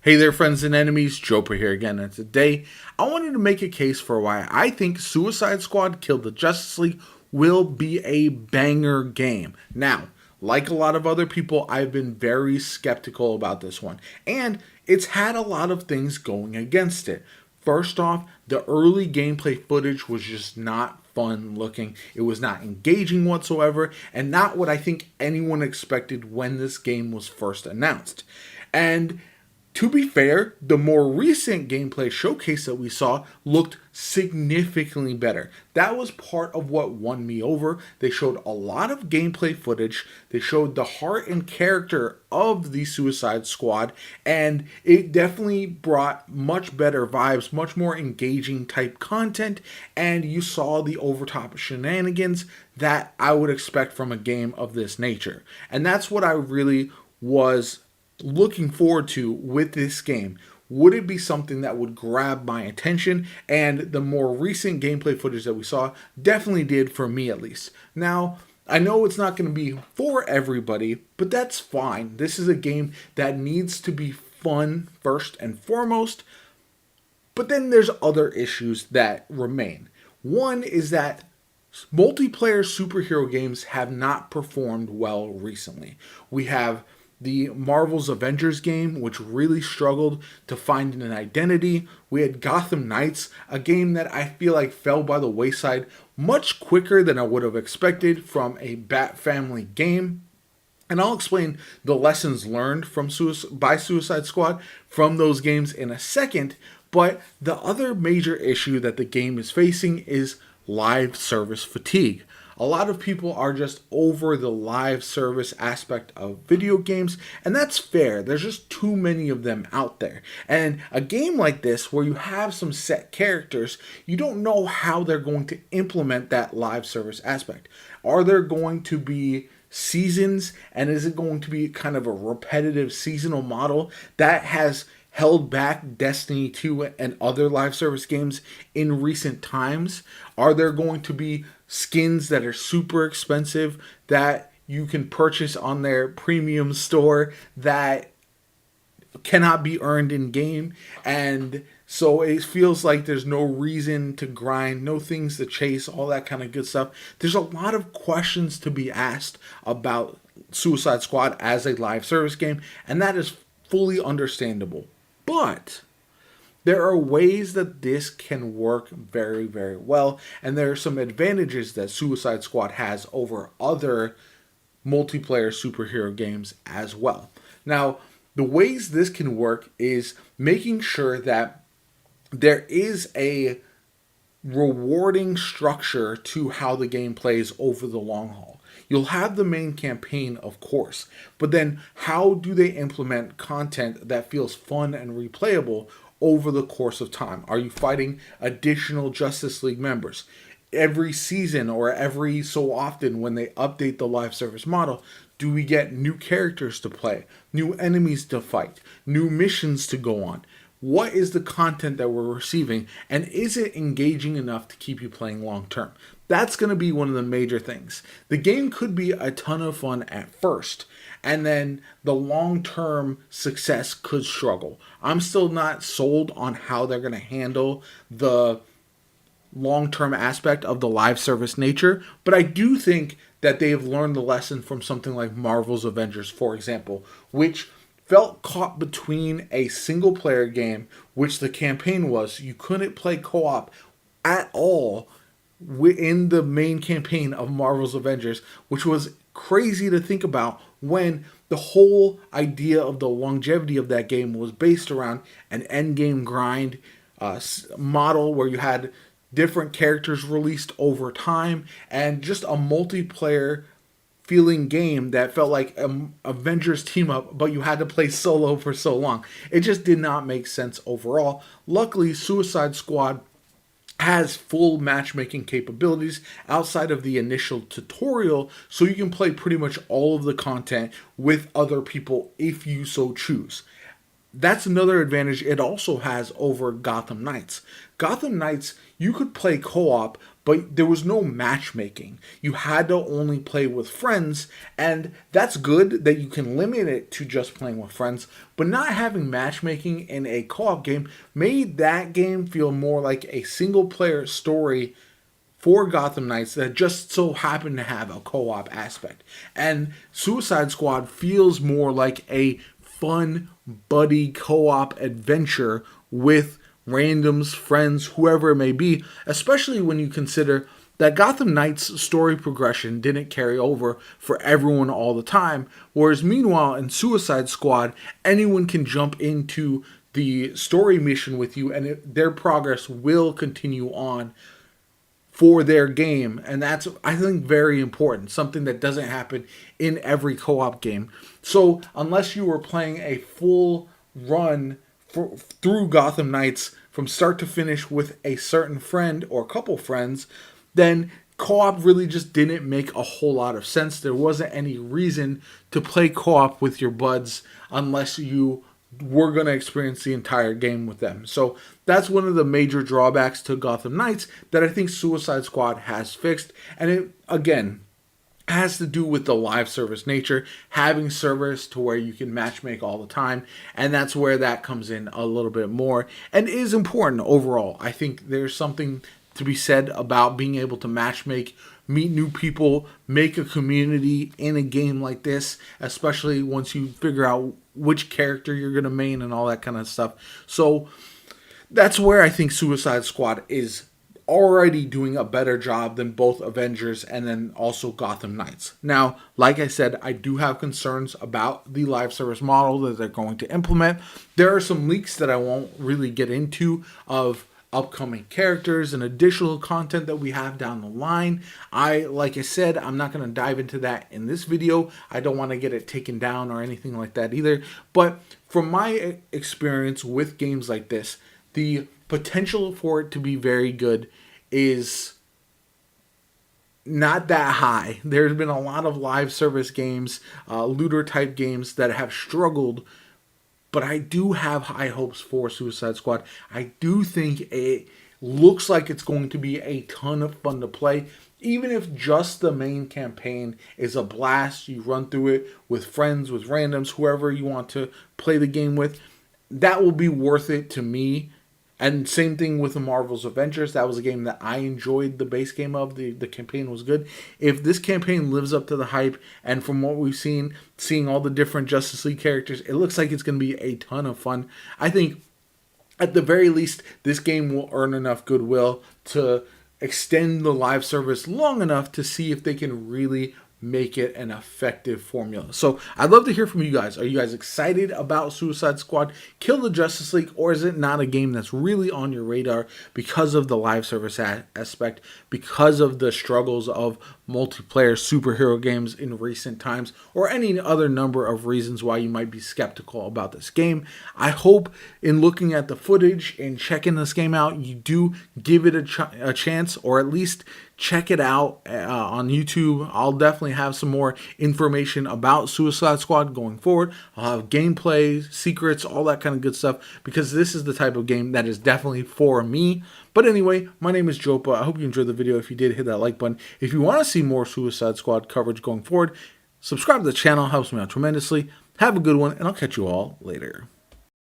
Hey there, friends and enemies. JoPa here again, and today I wanted to make a case for why I think Suicide Squad Kill the Justice League will be a banger game. Now, like a lot of other people, I've been very skeptical about this one, and it's had a lot of things going against it. First off, the early gameplay footage was just not fun looking. It was not engaging whatsoever, and not what I think anyone expected when this game was first announced. And to be fair, the more recent gameplay showcase that we saw looked significantly better. That was part of what won me over. They showed a lot of gameplay footage. They showed the heart and character of the Suicide Squad, and it definitely brought much better vibes, much more engaging type content, and you saw the overtop shenanigans that I would expect from a game of this nature. And that's what I really was looking forward to with this game. Would it be something that would grab my attention? And the more recent gameplay footage that we saw definitely did, for me at least. Now, I know it's not going to be for everybody, but that's fine. This is a game that needs to be fun first and foremost, but then there's other issues that remain. One is that multiplayer superhero games have not performed well recently. We have the Marvel's Avengers game, which really struggled to find an identity. We had Gotham Knights, a game that I feel like fell by the wayside much quicker than I would have expected from a Bat Family game. And I'll explain the lessons learned from by Suicide Squad from those games in a second. But the other major issue that the game is facing is live service fatigue. A lot of people are just over the live service aspect of video games, and that's fair. There's just too many of them out there. And a game like this, where you have some set characters, you don't know how they're going to implement that live service aspect. Are there going to be seasons, and is it going to be kind of a repetitive seasonal model that has held back Destiny 2 and other live service games in recent times? Are there going to be skins that are super expensive that you can purchase on their premium store that cannot be earned in game? And so it feels like there's no reason to grind, no things to chase, all that kind of good stuff. There's a lot of questions to be asked about Suicide Squad as a live service game, and that is fully understandable. But there are ways that this can work very, very well, and there are some advantages that Suicide Squad has over other multiplayer superhero games as well. Now, the ways this can work is making sure that there is a rewarding structure to how the game plays over the long haul. You'll have the main campaign, of course, but then how do they implement content that feels fun and replayable over the course of time? Are you fighting additional Justice League members? Every season or every so often when they update the live service model, do we get new characters to play, new enemies to fight, new missions to go on? What is the content that we're receiving, and is it engaging enough to keep you playing long term? That's going to be one of the major things. The game could be a ton of fun at first, and then the long-term success could struggle. I'm still not sold on how they're going to handle the long-term aspect of the live service nature, but I do think that they've learned the lesson from something like Marvel's Avengers, for example, which felt caught between a single-player game, which the campaign was. You couldn't play co-op at all in the main campaign of Marvel's Avengers, which was crazy to think about when the whole idea of the longevity of that game was based around an endgame grind model where you had different characters released over time and just a multiplayer feeling game that felt like Avengers team up, but you had to play solo for so long. It just did not make sense overall. Luckily, Suicide Squad has full matchmaking capabilities outside of the initial tutorial, so you can play pretty much all of the content with other people if you so choose. that's another advantage it also has over Gotham Knights. Gotham Knights, you could play co-op, but there was no matchmaking. You had to only play with friends, and that's good that you can limit it to just playing with friends, but not having matchmaking in a co-op game made that game feel more like a single-player story for Gotham Knights that just so happened to have a co-op aspect. And Suicide Squad feels more like a fun buddy co-op adventure with randoms, friends, whoever it may be, especially when you consider that Gotham Knights' story progression didn't carry over for everyone all the time, whereas meanwhile in Suicide Squad, anyone can jump into the story mission with you and their progress will continue on for their game, and that's, I think, very important, something that doesn't happen in every co-op game. So unless you were playing a full run through Gotham Knights from start to finish with a certain friend or couple friends, then co-op really just didn't make a whole lot of sense. There wasn't any reason to play co-op with your buds unless you were going to experience the entire game with them. So that's one of the major drawbacks to Gotham Knights that I think Suicide Squad has fixed. And it, again, has to do with the live service nature, having servers to where you can matchmake all the time. And that's where that comes in a little bit more and is important overall. I think there's something to be said about being able to matchmake, meet new people, make a community in a game like this, especially once you figure out which character you're going to main and all that kind of stuff. So that's where I think Suicide Squad is already doing a better job than both Avengers and then also Gotham Knights. Now, like I said, I do have concerns about the live service model that they're going to implement. There are some leaks that I won't really get into of upcoming characters and additional content that we have down the line. Like I said, I'm not going to dive into that in this video. I don't want to get it taken down or anything like that either. But from my experience with games like this, the potential for it to be very good is not that high. There's been a lot of live service games, looter type games that have struggled, but I do have high hopes for Suicide Squad. I do think it looks like it's going to be a ton of fun to play. Even if just the main campaign is a blast, you run through it with friends, with randoms, whoever you want to play the game with, that will be worth it to me. And same thing with the Marvel's Avengers. That was a game that I enjoyed the base game of. The campaign was good. If this campaign lives up to the hype, and from what we've seen, seeing all the different Justice League characters, it looks like it's going to be a ton of fun. I think, at the very least, this game will earn enough goodwill to extend the live service long enough to see if they can really make it an effective formula. So I'd love to hear from you guys. Are you guys excited about Suicide Squad Kill the Justice League, or is it not a game that's really on your radar because of the live service aspect, because of the struggles of multiplayer superhero games in recent times, or any other number of reasons why you might be skeptical about this game? I hope in looking at the footage and checking this game out, you do give it a chance, or at least check it out on YouTube. I'll definitely have some more information about Suicide Squad going forward. I'll have gameplay, secrets, all that kind of good stuff, because this is the type of game that is definitely for me. But anyway, my name is Jopa. I hope you enjoyed the video. If you did, hit that like button. If you want to see more Suicide Squad coverage going forward, subscribe to the channel. Helps me out tremendously. Have a good one, and I'll catch you all later.